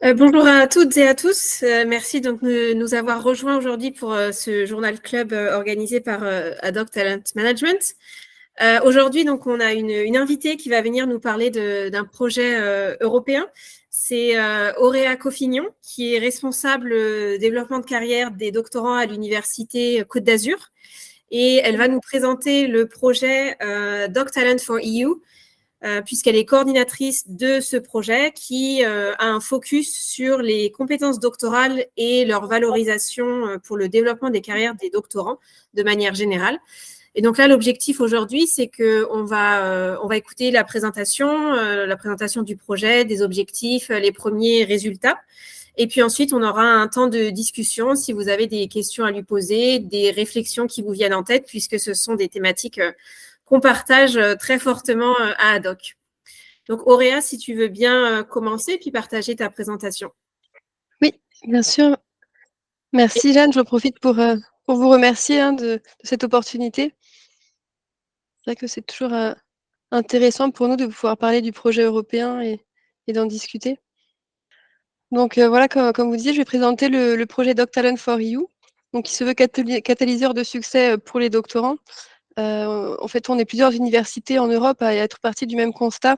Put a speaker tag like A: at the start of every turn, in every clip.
A: Bonjour à toutes et à tous. Merci donc de nous avoir rejoints aujourd'hui pour ce journal club organisé par Ad Hoc Talent Management. Aujourd'hui, donc, on a une invitée qui va venir nous parler d'un projet européen. C'est Auréa Coffignon, qui est responsable développement de carrière des doctorants à l'Université Côte d'Azur. Et elle va nous présenter le projet Doc Talent for EU, puisqu'elle est coordinatrice de ce projet qui a un focus sur les compétences doctorales et leur valorisation pour le développement des carrières des doctorants de manière générale. Et donc là, l'objectif aujourd'hui, c'est qu'on va, on va écouter la présentation du projet, des objectifs, les premiers résultats. Et puis ensuite, on aura un temps de discussion si vous avez des questions à lui poser, des réflexions qui vous viennent en tête, puisque ce sont des thématiques qu'on partage très fortement à Ad Hoc. Donc, Auréa, si tu veux bien commencer puis partager ta présentation.
B: Oui, bien sûr. Merci Jeanne, j'en profite pour vous remercier de cette opportunité. C'est vrai que c'est toujours intéressant pour nous de pouvoir parler du projet européen et d'en discuter. Donc voilà, comme vous disiez, je vais présenter le projet Doc Talent for EU, donc qui se veut catalyseur de succès pour les doctorants. En fait, on est plusieurs universités en Europe à être partis du même constat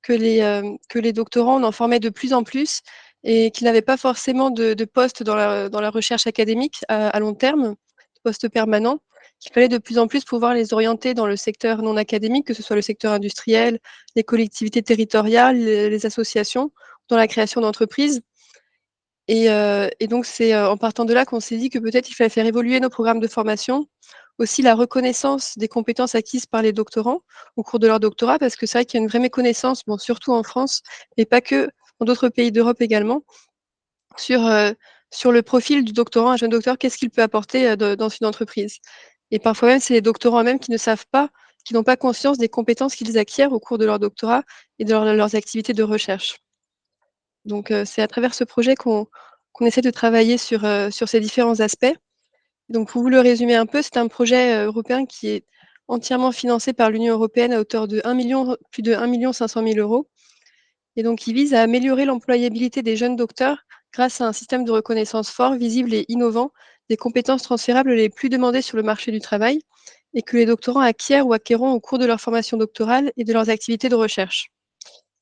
B: que les doctorants, on en formait de plus en plus et qu'ils n'avaient pas forcément de poste dans la recherche académique à long terme, de poste permanent, qu'il fallait de plus en plus pouvoir les orienter dans le secteur non académique, que ce soit le secteur industriel, les collectivités territoriales, les associations, dans la création d'entreprises. Et donc, c'est en partant de là qu'on s'est dit que peut-être il fallait faire évoluer nos programmes de formation, aussi la reconnaissance des compétences acquises par les doctorants au cours de leur doctorat, parce que c'est vrai qu'il y a une vraie méconnaissance, bon, surtout en France, mais pas que, dans d'autres pays d'Europe également, sur, sur le profil du doctorant, un jeune docteur, qu'est-ce qu'il peut apporter dans une entreprise. Et parfois même, c'est les doctorants eux-mêmes qui ne savent pas, qui n'ont pas conscience des compétences qu'ils acquièrent au cours de leur doctorat et de leurs activités de recherche. Donc, c'est à travers ce projet qu'on essaie de travailler sur ces différents aspects. Donc, pour vous le résumer un peu, c'est un projet européen qui est entièrement financé par l'Union européenne à hauteur de 1 million, plus de 1 500 000 euros. Et donc, il vise à améliorer l'employabilité des jeunes docteurs grâce à un système de reconnaissance fort, visible et innovant des compétences transférables les plus demandées sur le marché du travail et que les doctorants acquièrent ou acquerront au cours de leur formation doctorale et de leurs activités de recherche.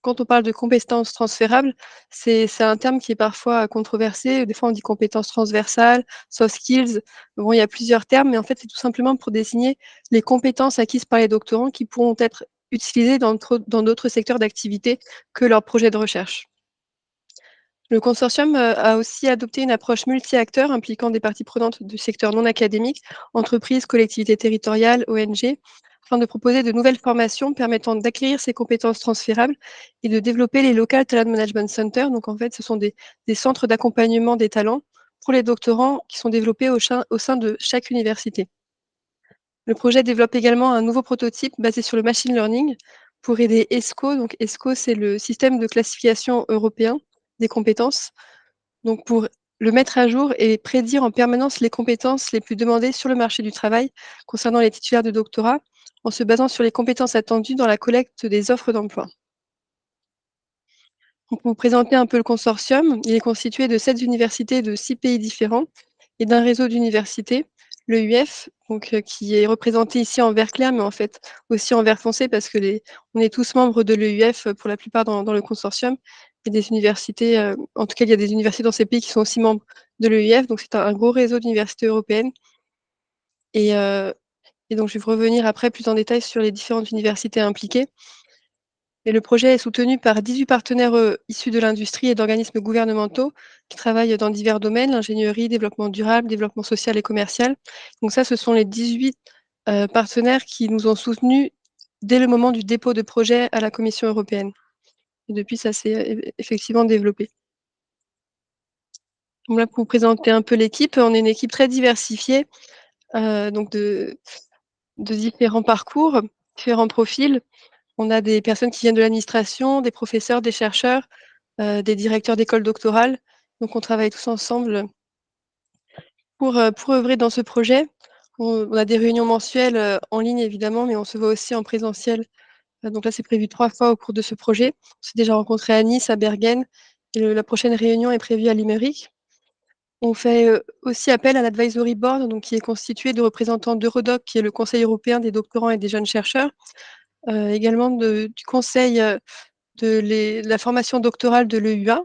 B: Quand on parle de compétences transférables, c'est un terme qui est parfois controversé. Des fois, on dit compétences transversales, soft skills. Bon, il y a plusieurs termes, mais en fait, c'est tout simplement pour désigner les compétences acquises par les doctorants qui pourront être utilisées dans d'autres secteurs d'activité que leur projet de recherche. Le consortium a aussi adopté une approche multi-acteurs impliquant des parties prenantes du secteur non académique, entreprises, collectivités territoriales, ONG, afin de proposer de nouvelles formations permettant d'acquérir ces compétences transférables et de développer les Local Talent Management Centers. Donc, en fait, ce sont des centres d'accompagnement des talents pour les doctorants qui sont développés au sein de chaque université. Le projet développe également un nouveau prototype basé sur le machine learning pour aider ESCO. Donc, ESCO, c'est le système de classification européen des compétences. Donc, pour le mettre à jour et prédire en permanence les compétences les plus demandées sur le marché du travail concernant les titulaires de doctorat, en se basant sur les compétences attendues dans la collecte des offres d'emploi. Pour vous présenter un peu le consortium, il est constitué de 7 universités de 6 pays différents et d'un réseau d'universités, l'EUF, donc, qui est représenté ici en vert clair, mais en fait aussi en vert foncé parce que on est tous membres de l'EUF pour la plupart dans le consortium. Et des universités, en tout cas, il y a des universités dans ces pays qui sont aussi membres de l'EUF, donc c'est un gros réseau d'universités européennes. Et, donc, je vais revenir après plus en détail sur les différentes universités impliquées. Et le projet est soutenu par 18 partenaires issus de l'industrie et d'organismes gouvernementaux qui travaillent dans divers domaines, l'ingénierie, développement durable, développement social et commercial. Donc ça, ce sont les 18 partenaires qui nous ont soutenus dès le moment du dépôt de projet à la Commission européenne. Et depuis, ça s'est effectivement développé. Donc là, pour vous présenter un peu l'équipe, on est une équipe très diversifiée, donc de différents parcours, différents profils. On a des personnes qui viennent de l'administration, des professeurs, des chercheurs, des directeurs d'écoles doctorales. Donc on travaille tous ensemble pour œuvrer dans ce projet. On a des réunions mensuelles, en ligne évidemment, mais on se voit aussi en présentiel. Donc là, c'est prévu 3 fois au cours de ce projet. On s'est déjà rencontrés à Nice, à Bergen La prochaine réunion est prévue à Limerick. On fait aussi appel à l'Advisory Board, donc qui est constitué de représentants d'Eurodoc, qui est le Conseil européen des doctorants et des jeunes chercheurs, également du Conseil de la formation doctorale de l'EUA,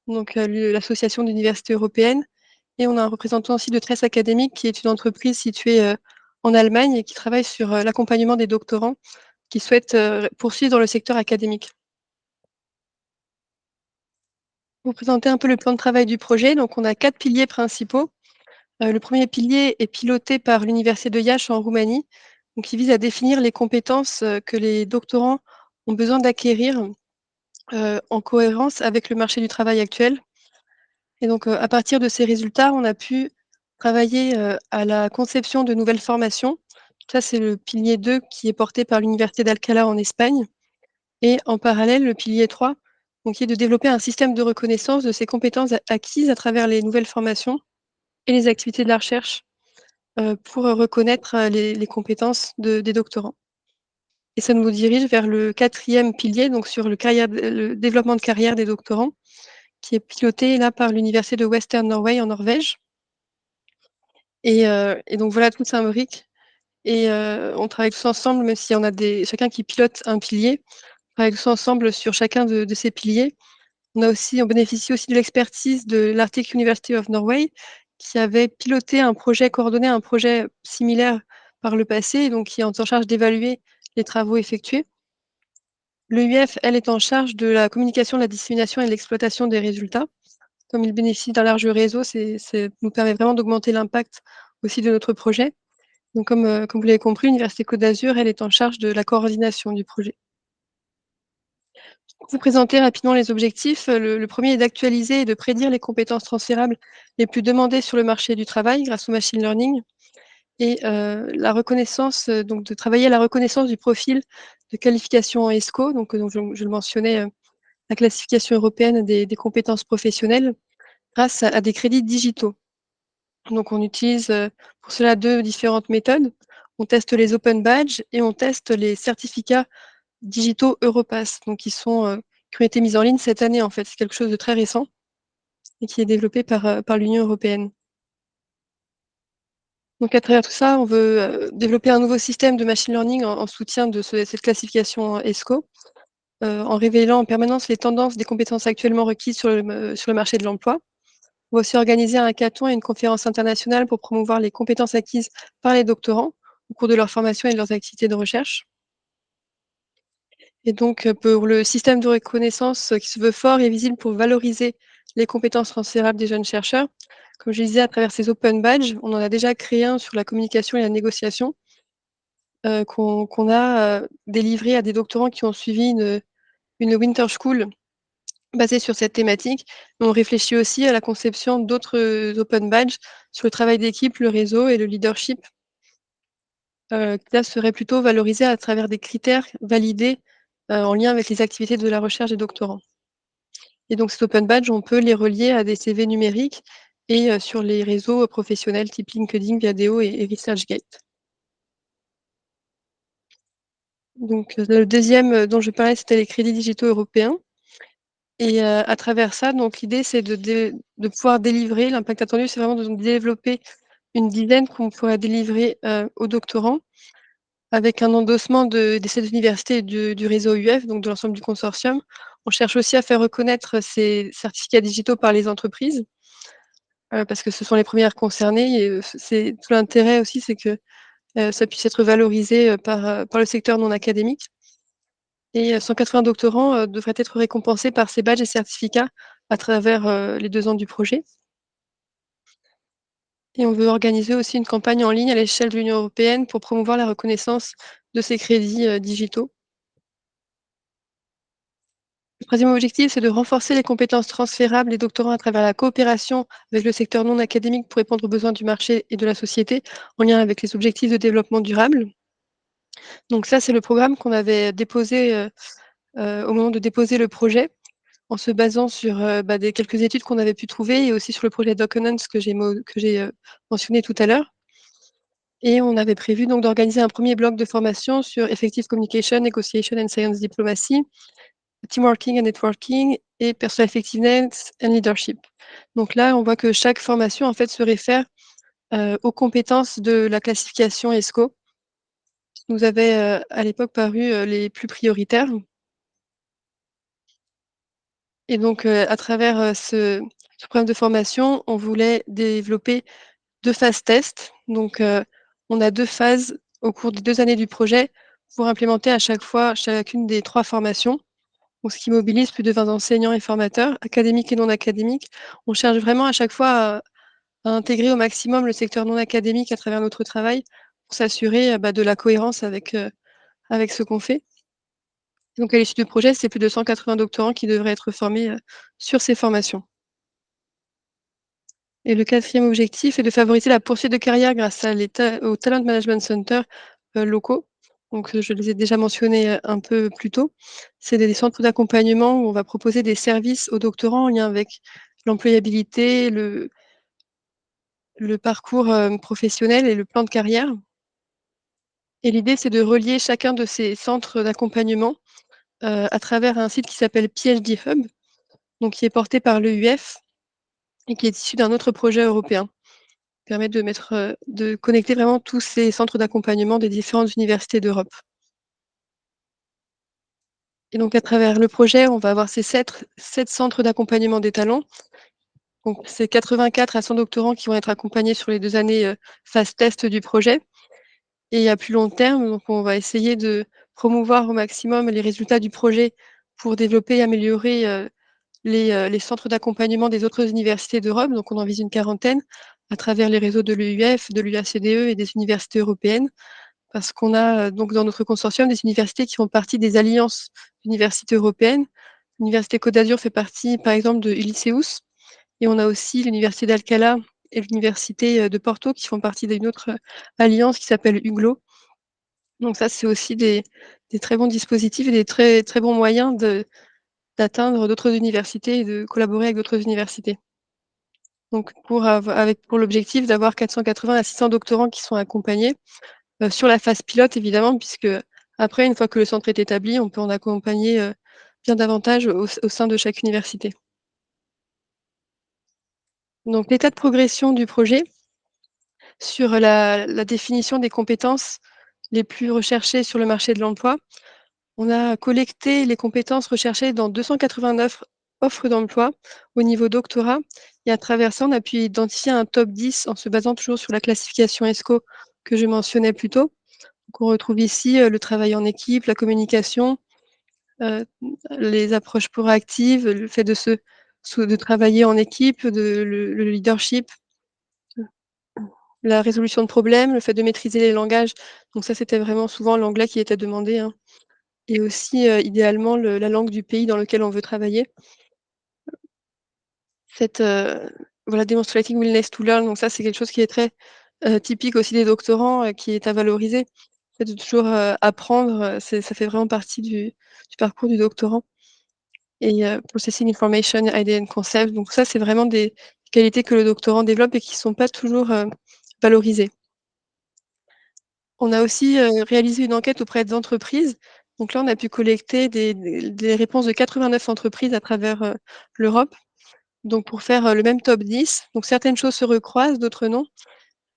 B: donc l'Association d'universités européennes. Et on a un représentant aussi de Tress Académique, qui est une entreprise située en Allemagne et qui travaille sur l'accompagnement des doctorants qui souhaitent poursuivre dans le secteur académique. Pour vous présenter un peu le plan de travail du projet, donc on a 4 piliers principaux. Le premier pilier est piloté par l'Université de Iași en Roumanie, donc qui vise à définir les compétences que les doctorants ont besoin d'acquérir en cohérence avec le marché du travail actuel. Et donc, à partir de ces résultats, on a pu travailler à la conception de nouvelles formations. Ça, c'est le pilier 2 qui est porté par l'Université d'Alcalá en Espagne. Et en parallèle, le pilier 3, donc, qui est de développer un système de reconnaissance de ces compétences acquises à travers les nouvelles formations et les activités de la recherche pour reconnaître les compétences des doctorants. Et ça nous dirige vers le 4e pilier, donc sur le développement de carrière des doctorants, qui est piloté là par l'Université de Western Norway en Norvège. Et donc voilà, tout s'imbrique et on travaille tous ensemble, même si on a chacun qui pilote un pilier, on travaille tous ensemble sur chacun de ces piliers. On bénéficie aussi de l'expertise de l'Arctic University of Norway, qui avait piloté un projet, coordonné un projet similaire par le passé, et donc qui est en charge d'évaluer les travaux effectués. L'EUF, elle, est en charge de la communication, de la dissémination et de l'exploitation des résultats. Comme il bénéficie d'un large réseau, ça nous permet vraiment d'augmenter l'impact aussi de notre projet. Donc comme vous l'avez compris, l'Université Côte d'Azur, elle est en charge de la coordination du projet. Pour vous présenter rapidement les objectifs, le premier est d'actualiser et de prédire les compétences transférables les plus demandées sur le marché du travail grâce au machine learning et la reconnaissance, donc de travailler à la reconnaissance du profil de qualification en ESCO, donc je le mentionnais, la classification européenne des compétences professionnelles grâce à des crédits digitaux. Donc on utilise pour cela 2 différentes méthodes. On teste les open badges et on teste les certificats digitaux Europass, donc qui ont été mis en ligne cette année en fait. C'est quelque chose de très récent et qui est développé par l'Union européenne. Donc à travers tout ça, on veut développer un nouveau système de machine learning en soutien de cette classification ESCO, en révélant en permanence les tendances des compétences actuellement requises sur le marché de l'emploi. On va aussi organiser un hackathon et une conférence internationale pour promouvoir les compétences acquises par les doctorants au cours de leur formation et de leurs activités de recherche. Et donc, pour le système de reconnaissance qui se veut fort et visible pour valoriser les compétences transférables des jeunes chercheurs, comme je disais, à travers ces open badges, on en a déjà créé un sur la communication et la négociation, qu'on a délivré à des doctorants qui ont suivi une winter school basée sur cette thématique. On réfléchit aussi à la conception d'autres open badges sur le travail d'équipe, le réseau et le leadership, qui là seraient plutôt valorisés à travers des critères validés en lien avec les activités de la recherche des doctorants. Et donc, ces open badges, on peut les relier à des CV numériques et sur les réseaux professionnels type LinkedIn, Viadeo et ResearchGate. Donc, le deuxième dont je parlais, c'était les crédits digitaux européens. Et à travers ça, donc l'idée, c'est de pouvoir délivrer. L'impact attendu, c'est vraiment de développer une dizaine qu'on pourrait délivrer aux doctorants avec un endossement de cette université et du réseau UF, donc de l'ensemble du consortium. On cherche aussi à faire reconnaître ces certificats digitaux par les entreprises, parce que ce sont les premières concernées et c'est tout l'intérêt aussi, c'est que ça puisse être valorisé par le secteur non académique. Et 180 doctorants devraient être récompensés par ces badges et certificats à travers les 2 ans du projet. Et on veut organiser aussi une campagne en ligne à l'échelle de l'Union européenne pour promouvoir la reconnaissance de ces crédits digitaux. Le troisième objectif, c'est de renforcer les compétences transférables des doctorants à travers la coopération avec le secteur non académique pour répondre aux besoins du marché et de la société en lien avec les objectifs de développement durable. Donc ça, c'est le programme qu'on avait déposé au moment de déposer le projet, en se basant sur des quelques études qu'on avait pu trouver et aussi sur le projet Documents que j'ai mentionné tout à l'heure. Et on avait prévu donc d'organiser un premier bloc de formation sur Effective Communication, Negotiation and Science Diplomacy, teamworking and networking et personal effectiveness and leadership. Donc là, on voit que chaque formation, en fait, se réfère, aux compétences de la classification ESCO, qui nous avait, à l'époque paru, les plus prioritaires. Et donc, à travers, ce programme de formation, on voulait développer 2 phases test. Donc, on a 2 phases au cours des 2 années du projet pour implémenter à chaque fois chacune des 3 formations. Donc ce qui mobilise plus de 20 enseignants et formateurs, académiques et non académiques. On cherche vraiment à chaque fois à intégrer au maximum le secteur non académique à travers notre travail pour s'assurer, de la cohérence avec ce qu'on fait. Donc à l'issue du projet, c'est plus de 180 doctorants qui devraient être formés, sur ces formations. Et le 4e objectif est de favoriser la poursuite de carrière grâce aux Talent Management Centers, locaux. Donc, je les ai déjà mentionnés, un peu plus tôt. C'est des centres d'accompagnement où on va proposer des services aux doctorants en lien avec l'employabilité, le parcours, professionnel et le plan de carrière. Et l'idée, c'est de relier chacun de ces centres d'accompagnement, à travers un site qui s'appelle PhD Hub, donc qui est porté par l'EUF et qui est issu d'un autre projet européen. Permet de connecter vraiment tous ces centres d'accompagnement des différentes universités d'Europe. Et donc à travers le projet, on va avoir ces 7 centres d'accompagnement des talents. Donc c'est 84 à 100 doctorants qui vont être accompagnés sur les 2 années, phase test du projet. Et à plus long terme, donc on va essayer de promouvoir au maximum les résultats du projet pour développer et améliorer, les centres d'accompagnement des autres universités d'Europe. Donc on en vise une quarantaine à travers les réseaux de l'EUF, de l'UACDE et des universités européennes. Parce qu'on a, donc dans notre consortium des universités qui font partie des alliances d'universités européennes. L'université Côte d'Azur fait partie, par exemple, de Illiceus et on a aussi l'université d'Alcalá et l'université, de Porto qui font partie d'une autre, alliance qui s'appelle UGLO. Donc ça, c'est aussi des très bons dispositifs et des très, très bons moyens d'atteindre d'autres universités et de collaborer avec d'autres universités. Donc pour l'objectif d'avoir 480 à 600 doctorants qui sont accompagnés. Sur la phase pilote évidemment, puisque après une fois que le centre est établi, on peut en accompagner, bien davantage au sein de chaque université. Donc l'état de progression du projet sur la définition des compétences les plus recherchées sur le marché de l'emploi. On a collecté les compétences recherchées dans 289 offres d'emploi au niveau doctorat et à travers ça, on a pu identifier un top 10 en se basant toujours sur la classification ESCO que je mentionnais plus tôt. Donc on retrouve ici, le travail en équipe, la communication, heu, les approches proactives, le fait de travailler en équipe, le leadership, la résolution de problèmes, le fait de maîtriser les langages. Donc ça, c'était vraiment souvent l'anglais qui était demandé, hein, et aussi, idéalement la langue du pays dans lequel on veut travailler. Cette, voilà, demonstrating willingness to learn, donc ça, c'est quelque chose qui est très, typique aussi des doctorants, qui est à valoriser. Le fait de toujours, apprendre, ça fait vraiment partie du parcours du doctorant. Et processing information, idea and concept, donc ça, c'est vraiment des qualités que le doctorant développe et qui sont pas toujours, valorisées. On a aussi, réalisé une enquête auprès des entreprises. Donc là, on a pu collecter des réponses de 89 entreprises à travers, l'Europe, donc pour faire, le même top 10. Donc certaines choses se recroisent, d'autres non,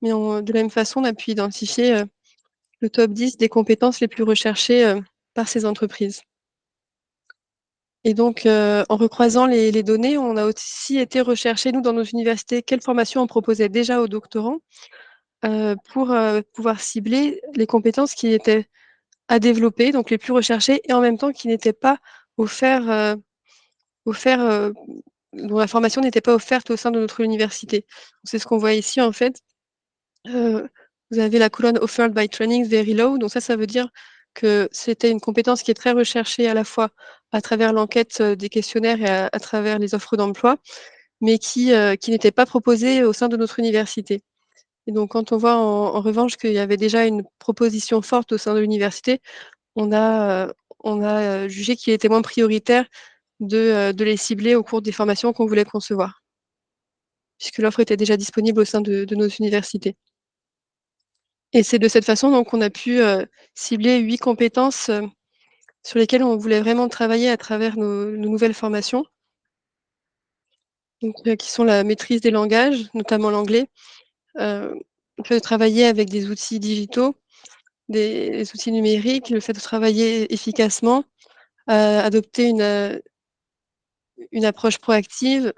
B: mais de la même façon, on a pu identifier, le top 10 des compétences les plus recherchées, par ces entreprises. Et donc, en recroisant les données, on a aussi été rechercher, nous, dans nos universités, quelles formations on proposait déjà aux doctorants, pour, pouvoir cibler les compétences qui étaient à développer, donc les plus recherchées et en même temps qui n'étaient pas offerts, offerts, dont la formation n'était pas offerte au sein de notre université. C'est ce qu'on voit ici, en fait. Heu, Vous avez la colonne offered by training very low, donc ça veut dire que c'était une compétence qui est très recherchée à la fois à travers l'enquête, des questionnaires et à travers les offres d'emploi, mais qui n'était pas proposée au sein de notre université. Et donc quand on voit en revanche qu'il y avait déjà une proposition forte au sein de l'université, on a jugé qu'il était moins prioritaire de les cibler au cours des formations qu'on voulait concevoir, puisque l'offre était déjà disponible au sein de nos universités. Et c'est de cette façon donc qu'on a pu, cibler 8 compétences, sur lesquels on voulait vraiment travailler à travers nos nouvelles formations. Donc, qui sont la maîtrise des langages, notamment l'anglais, le fait de travailler avec des outils digitaux, des outils numériques, le fait de travailler efficacement, adopter une approche proactive,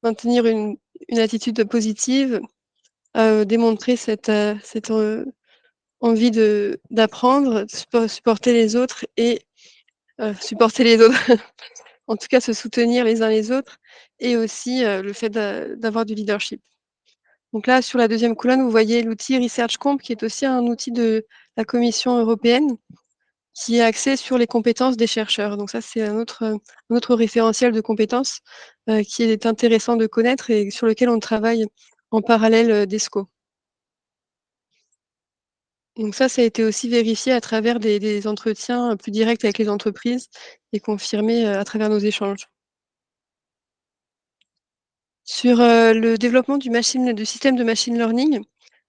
B: maintenir une attitude positive, démontrer cette envie d'apprendre, supporter les autres et supporter les autres, en tout cas se soutenir les uns les autres et aussi, le fait d'avoir du leadership. Donc là, sur la deuxième colonne, vous voyez l'outil ResearchComp qui est aussi un outil de la Commission européenne qui est axé sur les compétences des chercheurs. Donc ça, c'est un autre référentiel de compétences, qui est intéressant de connaître et sur lequel on travaille en parallèle, d'ESCO. Donc ça a été aussi vérifié à travers des entretiens, plus directs avec les entreprises et confirmé, à travers nos échanges. Sur, le développement du système de machine learning,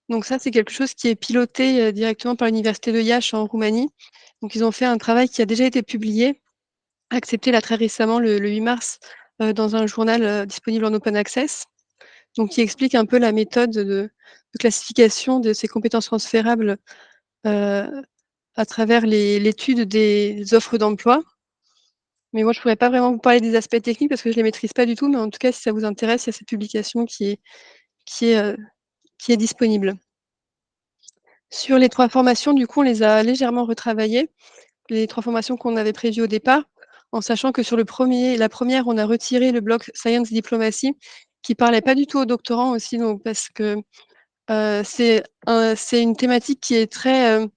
B: donc ça, c'est quelque chose qui est piloté, directement par l'université de Iași en Roumanie. Donc ils ont fait un travail qui a déjà été publié, accepté là très récemment le 8 mars, dans un journal, disponible en open access. Donc qui explique un peu la méthode de classification de ces compétences transférables, heu, à travers l'étude des offres d'emploi. Mais moi, je pourrais pas vraiment vous parler des aspects techniques parce que je les maîtrise pas du tout, mais en tout cas, si ça vous intéresse, il y a cette publication qui est, heu, qui est disponible. Sur les 3 formations, du coup, on les a légèrement retravaillées, les 3 formations qu'on avait prévues au départ, en sachant que sur la première, on a retiré le bloc Science Diplomacy qui parlait pas du tout aux doctorants aussi, donc parce que, c'est une thématique qui est très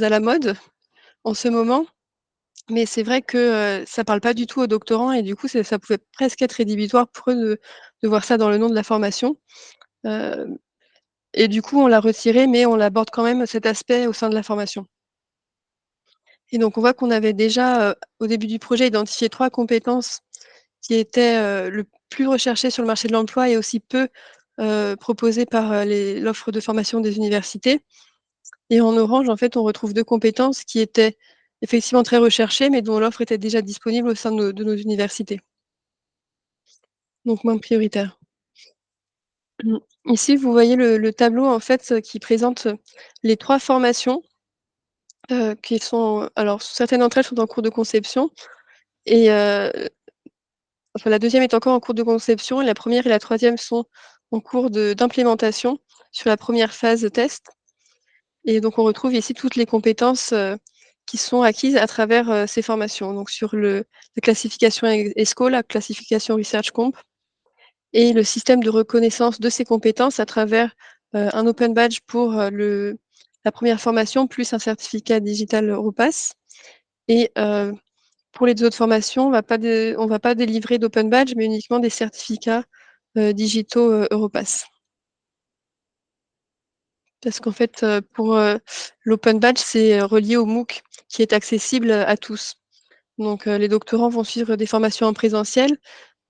B: à la mode en ce moment. Mais c'est vrai que, ça parle pas du tout aux doctorants et du coup, ça pouvait presque être rédhibitoire pour eux de voir ça dans le nom de la formation. Heu et du coup, on l'a retiré, mais on aborde quand même cet aspect au sein de la formation. Et donc on voit qu'on avait déjà, au début du projet, identifié 3 compétences qui étaient, le plus recherchées sur le marché de l'emploi et aussi peu, proposées par, l'offre de formation des universités. Et en orange, en fait, on retrouve 2 compétences qui étaient effectivement très recherchées, mais dont l'offre était déjà disponible au sein de nos universités, donc moins prioritaires. Mmh. Ici, vous voyez le tableau, en fait, qui présente, les 3 formations, qui sont alors certaines d'entre elles sont en cours de conception et enfin la deuxième est encore en cours de conception et la première et la troisième sont en cours d'implémentation sur la première phase test. Et donc on retrouve ici toutes les compétences, qui sont acquises à travers, ces formations. Donc sur la classification ESCO, la classification ResearchComp et le système de reconnaissance de ces compétences à travers, un open badge pour, la première formation, plus un certificat digital Europass. Et pour les 2 autres formations, on va pas délivrer d'open badge, mais uniquement des certificats, digitaux, Europass. Parce qu'en fait, pour, l'open badge, c'est, relié au MOOC qui est accessible, à tous. Donc, les doctorants vont suivre des formations en présentiel,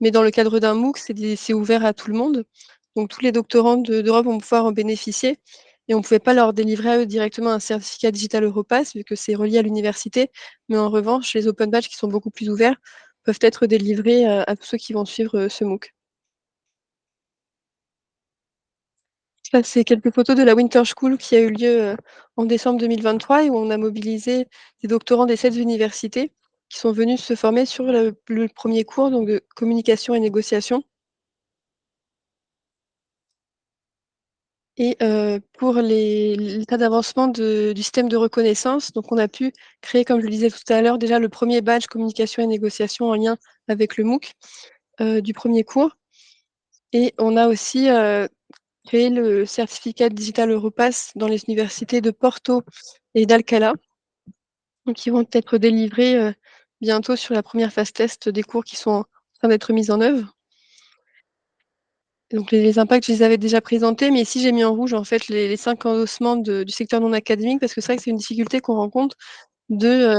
B: mais dans le cadre d'un MOOC, c'est ouvert à tout le monde. Donc tous les doctorants d'Europe vont pouvoir en bénéficier et on ne pouvait pas leur délivrer à eux directement un certificat digital Europass vu que c'est relié à l'université. Mais en revanche, les open badges qui sont beaucoup plus ouverts peuvent être délivrés, à tous ceux qui vont suivre, ce MOOC. Ça, c'est quelques photos de la Winter School qui a eu lieu, en décembre 2023 et où on a mobilisé des doctorants des 7 universités qui sont venus se former sur le 1er cours, donc de communication et négociation. Et pour l'état d'avancement du système de reconnaissance, donc on a pu créer, comme je le disais tout à l'heure, déjà le premier badge communication et négociation en lien avec le MOOC, du premier cours. Et on a aussi, créé le certificat digital Europass dans les universités de Porto et d'Alcalá, donc qui vont être délivrés, bientôt sur la première phase test des cours qui sont en train d'être mis en œuvre. Donc les impacts, je les avais déjà présentés, mais ici j'ai mis en rouge en fait les 5 endossements du secteur non académique parce que c'est vrai que c'est une difficulté qu'on rencontre de,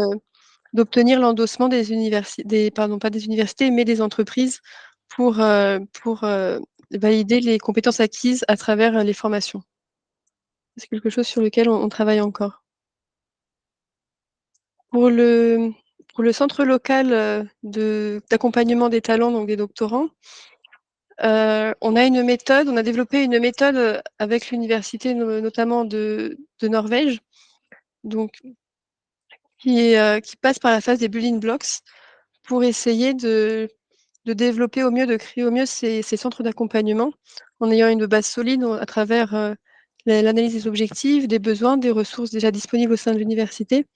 B: d'obtenir l'endossement des pardon, pas des universités, mais des entreprises pour valider les compétences acquises à travers, les formations. C'est quelque chose sur lequel on travaille encore. Pour le centre local d'accompagnement des talents, donc des doctorants, on a développé une méthode avec l'université notamment de Norvège, donc qui passe par la phase des building blocks pour essayer de développer au mieux, de créer au mieux ces centres d'accompagnement en ayant une base solide à travers l'analyse des objectifs, des besoins, des ressources déjà disponibles au sein de l'université,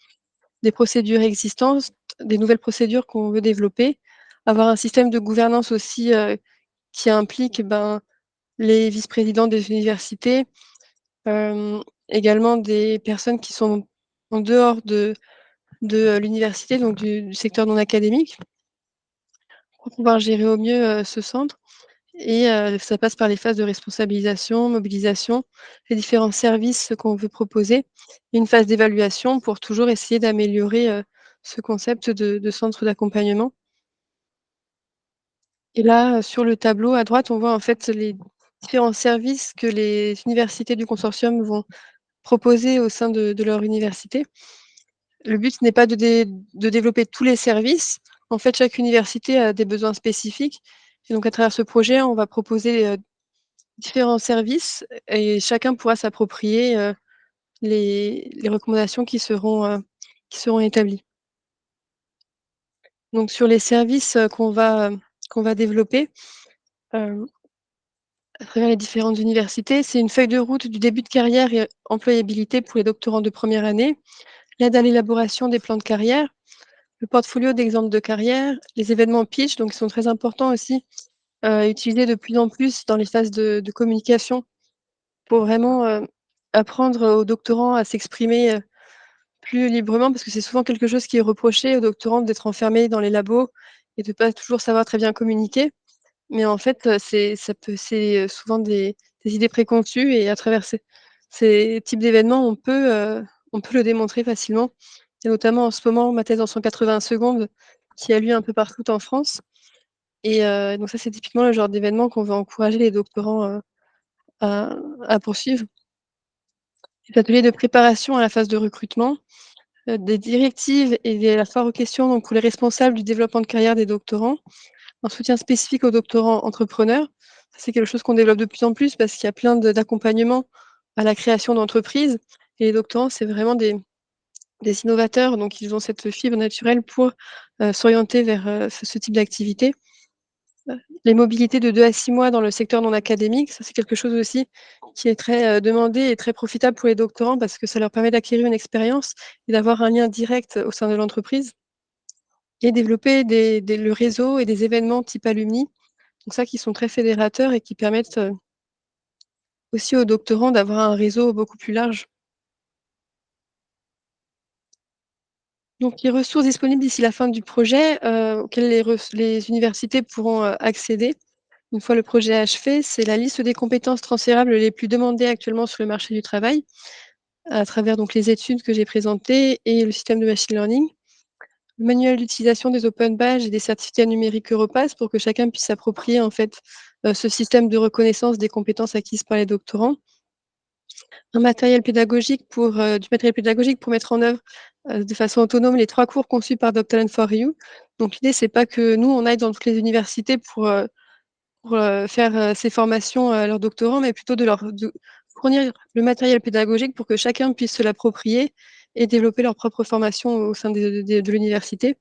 B: des procédures existantes, des nouvelles procédures qu'on veut développer, avoir un système de gouvernance aussi qui implique les vice-présidents des universités, également des personnes qui sont en dehors de l'université, donc du secteur non académique, pour pouvoir gérer au mieux ce centre. Et ça passe par les phases de responsabilisation, mobilisation, les différents services qu'on veut proposer, et une phase d'évaluation pour toujours essayer d'améliorer ce concept de centre d'accompagnement. Et là, sur le tableau à droite, on voit en fait les différents services que les universités du consortium vont proposer au sein de leur université. Le but n'est pas de développer tous les services. En fait, chaque université a des besoins spécifiques. Et donc, à travers ce projet, on va proposer différents services et chacun pourra s'approprier les recommandations qui seront établies. Donc, sur les services qu'on va développer à travers les différentes universités, c'est une feuille de route du début de carrière et employabilité pour les doctorants de première année, l'aide à l'élaboration des plans de carrière, le portfolio d'exemples de carrière, les événements pitch, donc qui sont très importants aussi, utilisés de plus en plus dans les phases de communication pour vraiment apprendre aux doctorants à s'exprimer plus librement, parce que c'est souvent quelque chose qui est reproché aux doctorants d'être enfermés dans les labos et de pas toujours savoir très bien communiquer. Mais en fait, c'est souvent des idées préconçues et à travers ces types d'événements, on peut le démontrer facilement. Et notamment en ce moment, ma thèse en 180 secondes qui a lieu un peu partout en France. Et donc ça, c'est typiquement le genre d'événement qu'on veut encourager les doctorants à poursuivre. Des ateliers de préparation à la phase de recrutement, des directives et la foire aux questions donc pour les responsables du développement de carrière des doctorants, un soutien spécifique aux doctorants entrepreneurs. C'est quelque chose qu'on développe de plus en plus parce qu'il y a plein d'accompagnements à la création d'entreprises et les doctorants, c'est vraiment des innovateurs, donc ils ont cette fibre naturelle pour s'orienter vers ce type d'activité. Les mobilités de 2 à 6 mois dans le secteur non académique, ça c'est quelque chose aussi qui est très demandé et très profitable pour les doctorants parce que ça leur permet d'acquérir une expérience et d'avoir un lien direct au sein de l'entreprise et développer le réseau et des événements type alumni, donc ça qui sont très fédérateurs et qui permettent aussi aux doctorants d'avoir un réseau beaucoup plus large. Donc les ressources disponibles d'ici la fin du projet, auxquelles les universités pourront accéder une fois le projet achevé, c'est la liste des compétences transférables les plus demandées actuellement sur le marché du travail, à travers donc les études que j'ai présentées et le système de machine learning. Le manuel d'utilisation des open badges et des certificats numériques Europass pour que chacun puisse s'approprier en fait, ce système de reconnaissance des compétences acquises par les doctorants. Du matériel pédagogique pour mettre en œuvre, de façon autonome les 3 cours conçus par Doctalent for You. Donc l'idée, c'est pas que nous, on aille dans toutes les universités pour faire ces formations à leurs doctorants, mais plutôt de fournir le matériel pédagogique pour que chacun puisse se l'approprier et développer leur propre formation au sein de l'université.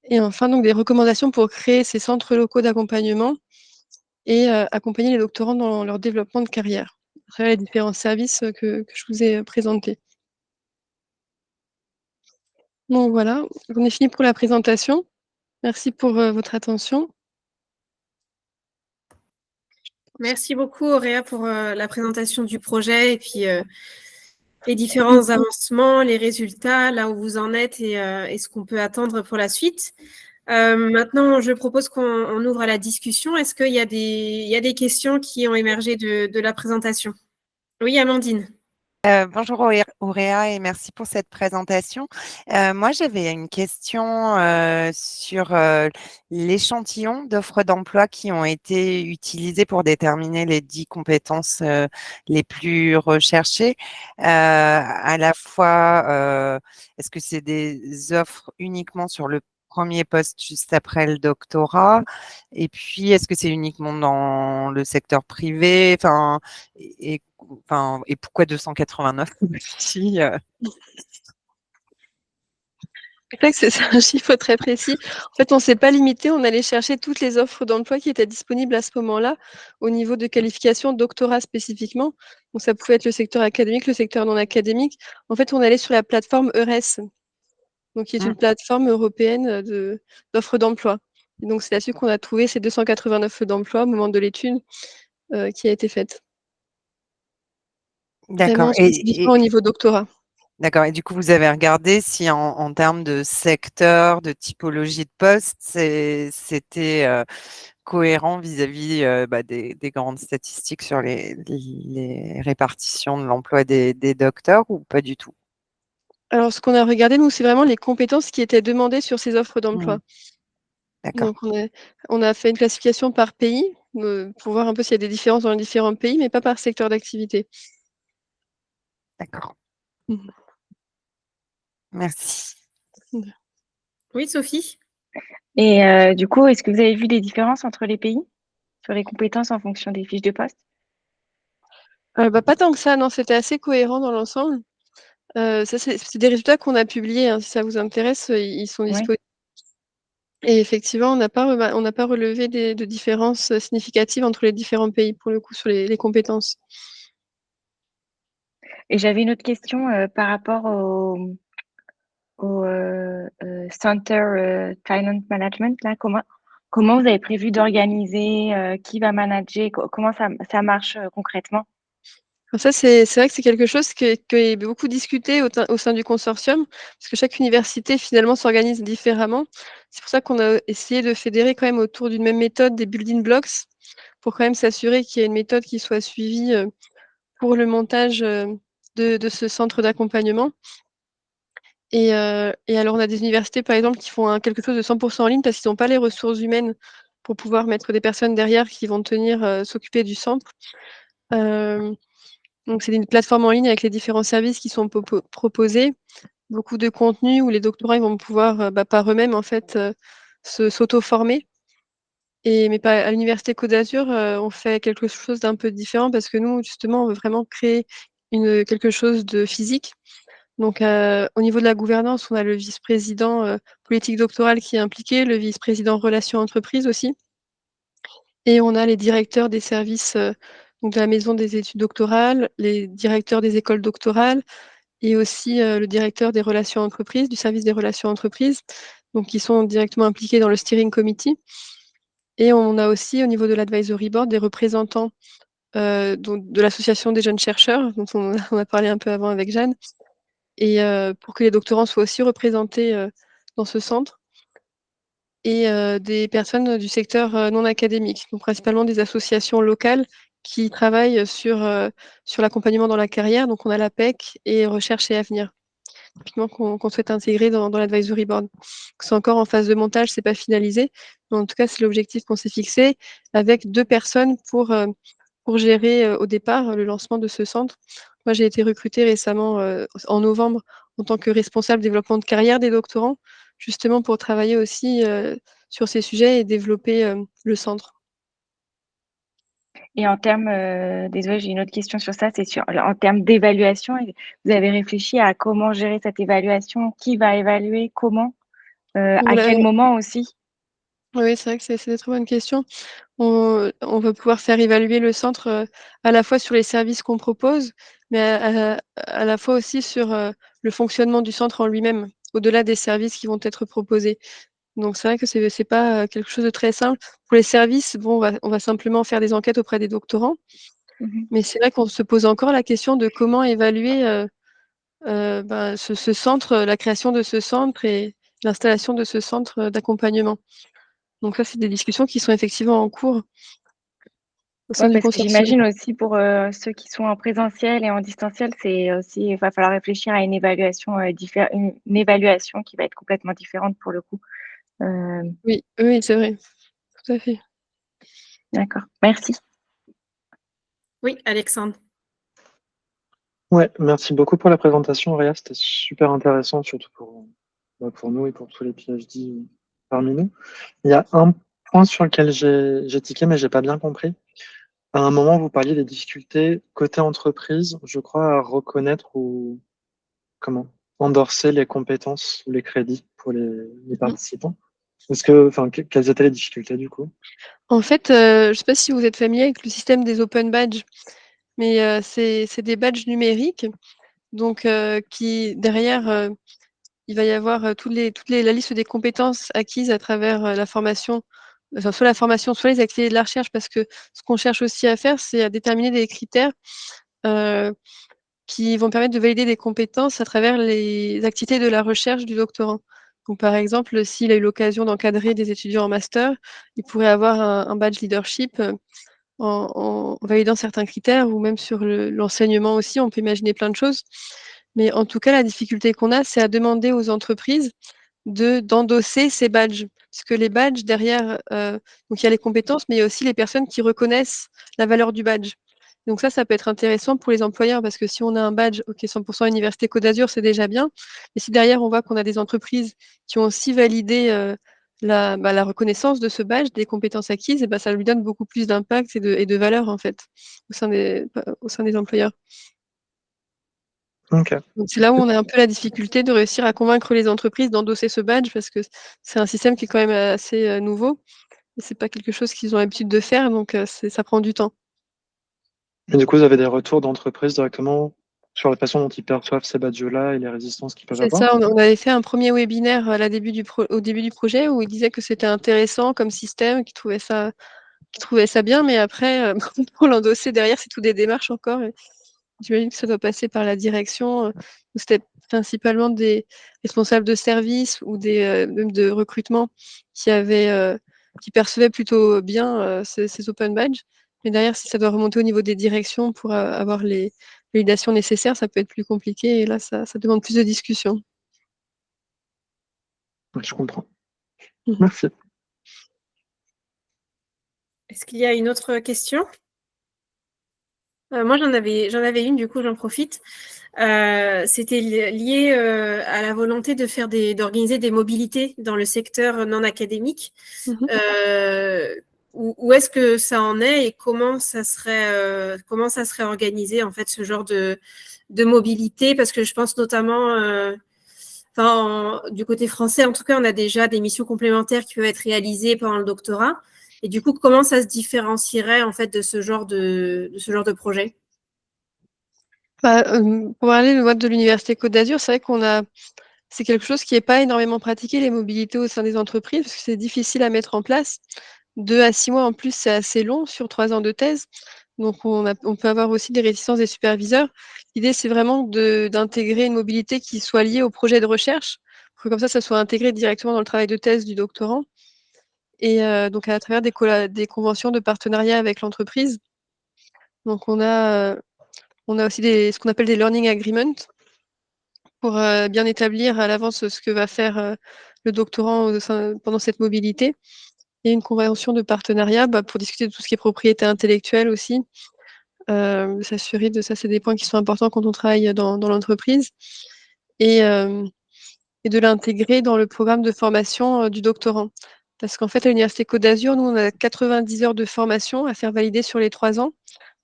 B: Et enfin, donc des recommandations pour créer ces centres locaux d'accompagnement et accompagner les doctorants dans leur développement de carrière, à travers les différents services que je vous ai présentés. Donc voilà, j'en ai fini pour la présentation. Merci pour votre attention.
A: Merci beaucoup, Auréa, pour la présentation du projet et puis les différents avancements, les résultats, là où vous en êtes et ce qu'on peut attendre pour la suite. Maintenant, je propose qu'on ouvre à la discussion. Est-ce qu'il y a des questions qui ont émergé de la présentation? Oui, Amandine.
C: Bonjour Auréa et merci pour cette présentation. Moi, j'avais une question sur l'échantillon d'offres d'emploi qui ont été utilisées pour déterminer les 10 compétences les plus recherchées. À la fois, est-ce que c'est des offres uniquement sur le premier poste juste après le doctorat? Et puis, est-ce que c'est uniquement dans le secteur privé? Enfin, et pourquoi 289 aussi
B: C'est vrai que c'est un chiffre très précis. En fait, on ne s'est pas limité, on allait chercher toutes les offres d'emploi qui étaient disponibles à ce moment-là, au niveau de qualification, doctorat spécifiquement. Donc, ça pouvait être le secteur académique, le secteur non académique. En fait, on allait sur la plateforme EURES, donc qui est
C: Hmm,
B: une plateforme européenne d'offres d'emploi. Et donc, c'est là-dessus qu'on a trouvé ces 289 feux d'emploi au moment de l'étude qui a été faite,
C: D'accord.
B: vraiment spécifiquement au niveau doctorat.
C: D'accord. Et du coup, vous avez regardé si en termes de secteur, de typologie de poste, c'était cohérent vis-à-vis des grandes statistiques sur les répartitions de l'emploi des docteurs ou pas du tout?
B: Alors, ce qu'on a regardé, nous, c'est vraiment les compétences qui étaient demandées sur ces offres
C: Hmm,
B: d'emploi.
C: d'accord.
B: Donc, on a fait une classification par pays pour voir un peu s'il y a des différences dans les différents pays, mais pas par secteur d'activité.
C: D'accord.
B: Mhm.
C: Merci.
A: Oui, Sophie?
D: Et du coup, est-ce que vous avez vu des différences entre les pays sur les compétences en fonction des fiches de poste?
B: Pas tant que ça, non, c'était assez cohérent dans l'ensemble. Ça, c'est des résultats qu'on a publiés, hein, si ça vous intéresse, ils sont
D: Oui.
B: disponibles. Et effectivement, on n'a pas relevé de différences significatives entre les différents pays, pour le coup, sur les compétences.
D: Et j'avais une autre question par rapport au Center Talent Management. Là, comment vous avez prévu d'organiser, qui va manager, comment ça marche concrètement?
B: Alors ça, c'est vrai que c'est quelque chose qui est beaucoup discuté au sein du consortium, parce que chaque université, finalement, s'organise différemment. C'est pour ça qu'on a essayé de fédérer quand même autour d'une même méthode des building blocks, pour quand même s'assurer qu'il y a une méthode qui soit suivie pour le montage de ce centre d'accompagnement. Et alors, on a des universités, par exemple, qui font quelque chose de 100% en ligne parce qu'ils n'ont pas les ressources humaines pour pouvoir mettre des personnes derrière qui vont tenir, s'occuper du centre. Euh, donc, c'est une plateforme en ligne avec les différents services qui sont proposés, beaucoup de contenu où les doctorants ils vont pouvoir, par eux-mêmes, en fait, s'auto-former. Mais pas, à l'Université Côte d'Azur, on fait quelque chose d'un peu différent parce que nous, justement, on veut vraiment créer quelque chose de physique. Donc, au niveau de la gouvernance, on a le vice-président politique doctorale qui est impliqué, le vice-président relations entreprises aussi. Et on a les directeurs des services donc de la maison des études doctorales, les directeurs des écoles doctorales et aussi le directeur des relations entreprises, du service des relations entreprises, donc qui sont directement impliqués dans le steering committee. Et on a aussi au niveau de l'advisory board des représentants de l'association des jeunes chercheurs, dont on a parlé un peu avant avec Jeanne, et pour que les doctorants soient aussi représentés dans ce centre, et des personnes du secteur non académique, donc principalement des associations locales qui travaillent sur l'accompagnement dans la carrière. Donc on a l'APEC et Recherche et Avenir, typiquement qu'on souhaite intégrer dans l'advisory board. C'est encore en phase de montage, c'est pas finalisé, mais en tout cas c'est l'objectif qu'on s'est fixé avec 2 personnes pour gérer au départ le lancement de ce centre. Moi j'ai été recrutée récemment en novembre en tant que responsable développement de carrière des doctorants, justement pour travailler aussi sur ces sujets et développer le centre.
D: Et en termes, désolée, j'ai une autre question sur ça, c'est en termes d'évaluation, vous avez réfléchi à comment gérer cette évaluation? Qui va évaluer? Comment? À
B: Voilà,
D: quel moment aussi?
B: oui, c'est vrai que c'est une très bonne question. On va pouvoir faire évaluer le centre à la fois sur les services qu'on propose, mais à la fois aussi sur le fonctionnement du centre en lui-même, au-delà des services qui vont être proposés. Donc c'est vrai que c'est pas quelque chose de très simple. Pour les services, bon, on va simplement faire des enquêtes auprès des doctorants,
D: Mmh.
B: mais c'est vrai qu'on se pose encore la question de comment évaluer ce centre, la création de ce centre et l'installation de ce centre d'accompagnement. Donc ça, c'est des discussions qui sont effectivement en cours. au sein
D: Ouais,
B: du
D: parce que
B: consortium.
D: j'imagine aussi pour ceux qui sont en présentiel et en distanciel, c'est aussi, il va falloir réfléchir à une évaluation, une évaluation qui va être complètement différente pour le coup.
B: Oui, oui, c'est vrai, tout à fait.
D: D'accord, merci.
A: Oui, Alexandre.
E: Ouais, merci beaucoup pour la présentation, Auréa. C'était super intéressant, surtout pour nous et pour tous les PhD parmi nous. Il y a un point sur lequel j'ai tiqué, mais j'ai pas bien compris. À un moment, vous parliez des difficultés côté entreprise, je crois, à reconnaître ou comment endorser les compétences ou les crédits pour les participants. Quelles étaient les difficultés du coup?
B: En fait, je ne sais pas si vous êtes familier avec le système des open badges, mais c'est des badges numériques, donc qui derrière, il va y avoir la liste des compétences acquises à travers la formation, enfin, soit la formation, soit les activités de la recherche, parce que ce qu'on cherche aussi à faire, c'est à déterminer des critères qui vont permettre de valider des compétences à travers les activités de la recherche du doctorant. Donc, par exemple, s'il a eu l'occasion d'encadrer des étudiants en master, il pourrait avoir un badge leadership en validant certains critères, ou même sur l'enseignement aussi, on peut imaginer plein de choses. Mais en tout cas, la difficulté qu'on a, c'est à demander aux entreprises d'endosser ces badges. Puisque les badges, derrière, donc il y a les compétences, mais il y a aussi les personnes qui reconnaissent la valeur du badge. Donc ça peut être intéressant pour les employeurs, parce que si on a un badge, OK, 100% Université Côte d'Azur, c'est déjà bien. Mais si derrière, on voit qu'on a des entreprises qui ont aussi validé la reconnaissance de ce badge, des compétences acquises, et ça lui donne beaucoup plus d'impact et de valeur, en fait, au sein des employeurs.
E: Ok.
B: Donc c'est là où on a un peu la difficulté de réussir à convaincre les entreprises d'endosser ce badge, parce que c'est un système qui est quand même assez nouveau. Et c'est pas quelque chose qu'ils ont l'habitude de faire, donc ça prend du temps.
E: Et du coup, vous avez des retours d'entreprise directement sur la façon dont ils perçoivent ces badges-là et les résistances qu'ils peuvent
B: C'est
E: avoir?
B: ça, on avait fait un premier webinaire au début du projet, où ils disaient que c'était intéressant comme système, qu'ils trouvaient ça bien, mais après, pour l'endosser derrière, c'est tout des démarches encore. Et j'imagine que ça doit passer par la direction, où c'était principalement des responsables de service ou même de recrutement qui percevaient plutôt bien ces open badges. Mais derrière, si ça doit remonter au niveau des directions pour avoir les validations nécessaires, ça peut être plus compliqué. Et là, ça demande plus de discussion.
E: Ouais, je comprends.
B: Mhm.
E: Merci.
A: Est-ce qu'il y a une autre question? Moi, j'en avais une, du coup, j'en profite. C'était lié à la volonté d'organiser des mobilités dans le secteur non académique.
B: Mhm.
A: Où est-ce que ça en est et comment ça serait organisé, en fait, ce genre de mobilité? Parce que je pense notamment, du côté français, en tout cas, on a déjà des missions complémentaires qui peuvent être réalisées pendant le doctorat. Et du coup, comment ça se différencierait, en fait, de ce genre de projet?
B: Pour parler de l'Université Côte d'Azur, c'est vrai c'est quelque chose qui n'est pas énormément pratiqué, les mobilités au sein des entreprises, parce que c'est difficile à mettre en place. 2 à 6 mois en plus, c'est assez long sur 3 ans de thèse. Donc on peut avoir aussi des réticences des superviseurs. L'idée, c'est vraiment d'intégrer une mobilité qui soit liée au projet de recherche, pour que comme ça soit intégré directement dans le travail de thèse du doctorant. Et donc à travers des conventions de partenariat avec l'entreprise. Donc on a aussi ce qu'on appelle des learning agreements, pour bien établir à l'avance ce que va faire le doctorant pendant cette mobilité. Et une convention de partenariat pour discuter de tout ce qui est propriété intellectuelle aussi. S'assurer de ça, c'est des points qui sont importants quand on travaille dans l'entreprise. Et de l'intégrer dans le programme de formation du doctorant. Parce qu'en fait, à l'Université Côte d'Azur, nous, on a 90 heures de formation à faire valider sur les 3 ans,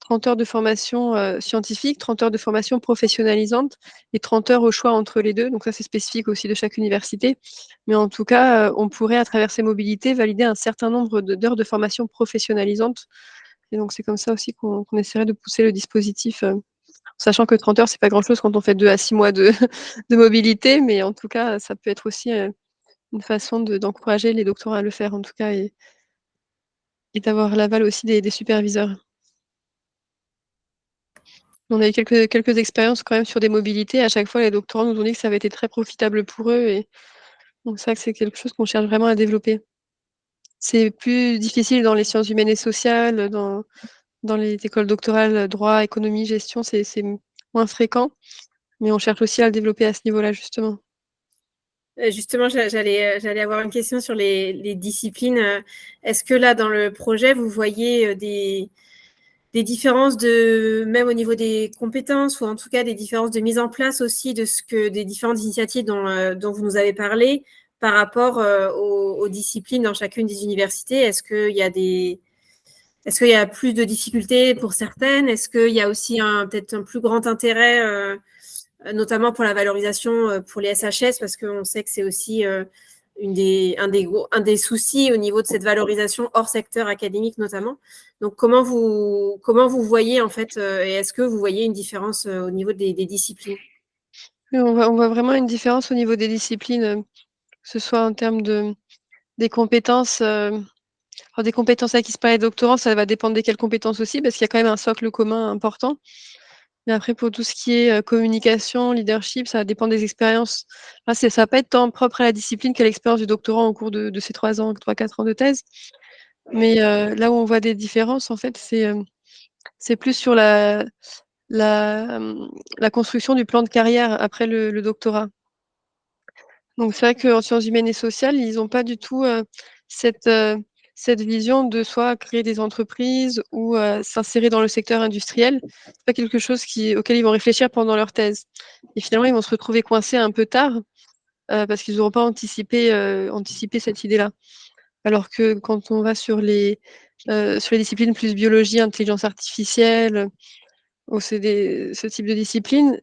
B: 30 heures de formation scientifique, 30 heures de formation professionnalisante et 30 heures au choix entre les deux. Donc ça, c'est spécifique aussi de chaque université. Mais en tout cas, on pourrait, à travers ces mobilités, valider un certain nombre d'heures de formation professionnalisante. Et donc, c'est comme ça aussi qu'on essaierait de pousser le dispositif, sachant que 30 heures, c'est pas grand-chose quand on fait 2 à 6 mois de, de mobilité, mais en tout cas, ça peut être aussi une façon d'encourager les doctorants à le faire, en tout cas, et d'avoir l'aval aussi des superviseurs. On a eu quelques expériences quand même sur des mobilités. À chaque fois, les doctorants nous ont dit que ça avait été très profitable pour eux. Et donc, c'est vrai que c'est quelque chose qu'on cherche vraiment à développer. C'est plus difficile dans les sciences humaines et sociales, dans dans les écoles doctorales, droit, économie, gestion, c'est moins fréquent, mais on cherche aussi à le développer à ce niveau-là, justement.
A: Justement, j'allais avoir une question sur les disciplines. Est-ce que là, dans le projet, vous voyez des différences même au niveau des compétences, ou en tout cas des différences de mise en place aussi des différentes initiatives dont vous nous avez parlé par rapport aux disciplines dans chacune des universités? Est-ce qu'il y a plus de difficultés pour certaines? Est-ce qu'il y a aussi peut-être un plus grand intérêt, notamment pour la valorisation pour les SHS, parce qu'on sait que c'est aussi un des soucis au niveau de cette valorisation hors secteur académique notamment. Donc, comment vous voyez, en fait, et est-ce que vous voyez une différence au niveau des disciplines?
B: Oui, on voit vraiment une différence au niveau des disciplines, que ce soit en termes des compétences, des compétences acquises par les doctorants, ça va dépendre desquelles compétences aussi, parce qu'il y a quand même un socle commun important. Mais après, pour tout ce qui est communication, leadership, ça dépend des expériences. Là, ça va pas être tant propre à la discipline qu'à l'expérience du doctorant au cours de ces 3-4 ans de thèse. Mais là où on voit des différences, en fait, c'est plus sur la construction du plan de carrière après le doctorat. Donc c'est vrai qu'en sciences humaines et sociales, ils n'ont pas du tout cette vision de soit créer des entreprises ou s'insérer dans le secteur industriel. C'est pas quelque chose auquel ils vont réfléchir pendant leur thèse. Et finalement, ils vont se retrouver coincés un peu tard parce qu'ils n'auront pas anticipé cette idée-là. Alors que quand on va sur les disciplines plus biologie, intelligence artificielle, ou ce type de discipline,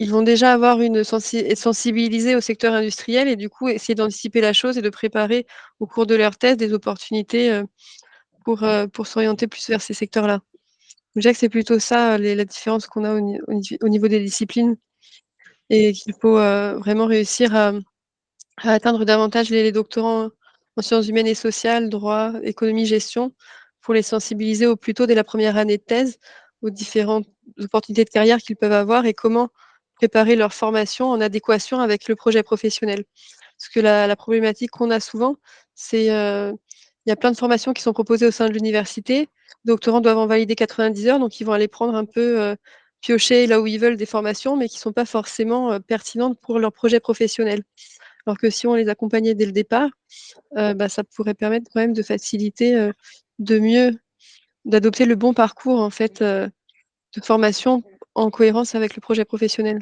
B: ils vont déjà avoir être sensibilisés au secteur industriel et du coup essayer d'anticiper la chose et de préparer au cours de leur thèse des opportunités pour s'orienter plus vers ces secteurs-là. Je dirais que c'est plutôt ça la différence qu'on a au niveau des disciplines et qu'il faut vraiment réussir à atteindre davantage les doctorants en sciences humaines et sociales, droit, économie, gestion, pour les sensibiliser au plus tôt dès la première année de thèse aux différentes opportunités de carrière qu'ils peuvent avoir et comment préparer leur formation en adéquation avec le projet professionnel. Parce que la problématique qu'on a souvent, c'est il y a plein de formations qui sont proposées au sein de l'université. Les doctorants doivent en valider 90 heures, donc ils vont aller prendre un peu, piocher là où ils veulent des formations, mais qui ne sont pas forcément pertinentes pour leur projet professionnel. Alors que si on les accompagnait dès le départ, ça pourrait permettre quand même de faciliter, d'adopter le bon parcours en fait, de formation en cohérence avec le projet professionnel.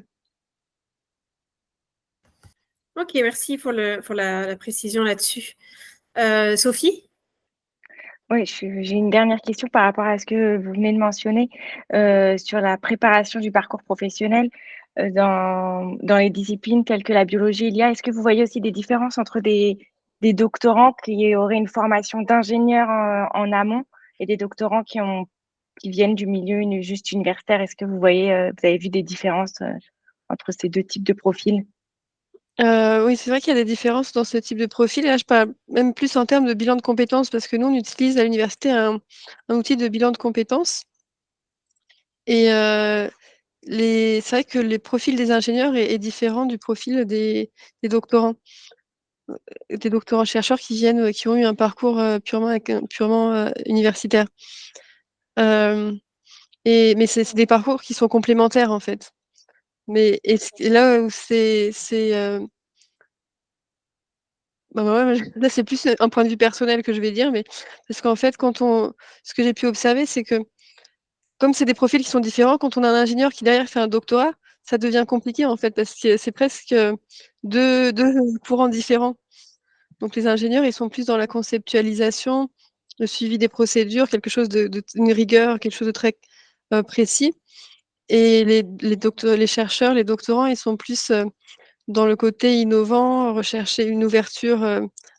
A: Ok, merci pour la précision là-dessus. Sophie?
D: Oui, j'ai une dernière question par rapport à ce que vous venez de mentionner sur la préparation du parcours professionnel dans les disciplines telles que la biologie et l'IA. Est-ce que vous voyez aussi des différences entre des doctorants qui auraient une formation d'ingénieur en amont et des doctorants qui viennent du milieu juste universitaire? Est-ce que vous avez vu des différences entre ces deux types de profils?
B: Oui, c'est vrai qu'il y a des différences dans ce type de profil. Et là, je parle même plus en termes de bilan de compétences parce que nous, on utilise à l'université un outil de bilan de compétences et c'est vrai que le profil des ingénieurs est différent du profil des doctorants. Des doctorants-chercheurs qui ont eu un parcours purement universitaire. Mais c'est des parcours qui sont complémentaires en fait. Mais là où là c'est plus un point de vue personnel que je vais dire, mais parce qu'en fait ce que j'ai pu observer, c'est que comme c'est des profils qui sont différents, quand on a un ingénieur qui derrière fait un doctorat, ça devient compliqué en fait parce que c'est presque deux courants différents. Donc les ingénieurs, ils sont plus dans la conceptualisation, le suivi des procédures, quelque chose une rigueur, quelque chose de très précis. Et les chercheurs, les doctorants, ils sont plus dans le côté innovant, rechercher une ouverture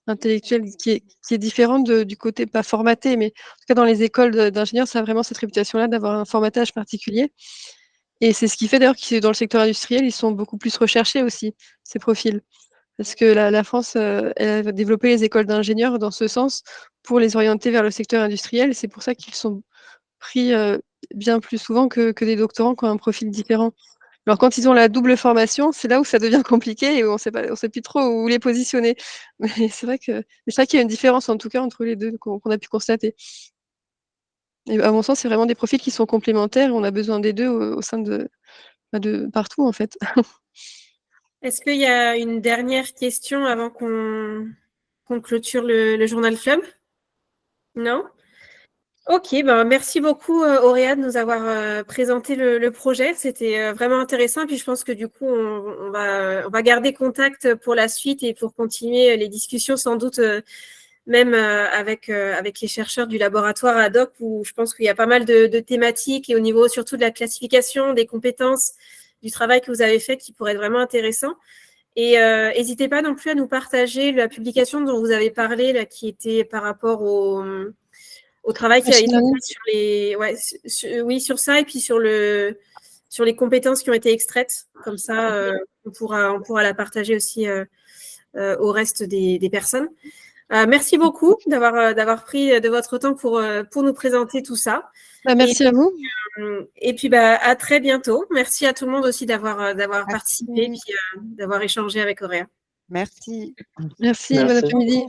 B: intellectuelle qui est différente du côté pas formaté, mais en tout cas dans les écoles d'ingénieurs, ça a vraiment cette réputation-là d'avoir un formatage particulier. Et c'est ce qui fait d'ailleurs que dans le secteur industriel, ils sont beaucoup plus recherchés aussi, ces profils. Parce que la France, elle a développé les écoles d'ingénieurs dans ce sens pour les orienter vers le secteur industriel. C'est pour ça qu'ils sont pris bien plus souvent que des doctorants qui ont un profil différent. Alors quand ils ont la double formation, c'est là où ça devient compliqué et où on sait plus trop où les positionner. Mais c'est vrai qu'il y a une différence en tout cas entre les deux qu'on a pu constater. Et à mon sens, c'est vraiment des profils qui sont complémentaires. On a besoin des deux au sein de partout, en fait.
A: Est-ce qu'il y a une dernière question avant qu'on clôture le Journal Club? Non? Ok, ben merci beaucoup Auréa de nous avoir présenté le projet. C'était vraiment intéressant. Puis je pense que du coup, on va garder contact pour la suite et pour continuer les discussions sans doute même avec les chercheurs du laboratoire ad hoc où je pense qu'il y a pas mal de thématiques et au niveau surtout de la classification, des compétences, du travail que vous avez fait qui pourrait être vraiment intéressant. Et n'hésitez pas non plus à nous partager la publication dont vous avez parlé, là, qui était par rapport au travail qui a été fait sur les, oui, sur ça et puis sur les compétences qui ont été extraites. Comme ça, on pourra la partager aussi au reste des personnes. Merci beaucoup d'avoir pris de votre temps pour nous présenter tout ça.
B: Merci à vous.
A: Et puis, à très bientôt. Merci à tout le monde aussi d'avoir participé et puis d'avoir échangé avec Auréa.
C: Merci.
B: Merci, bon après-midi.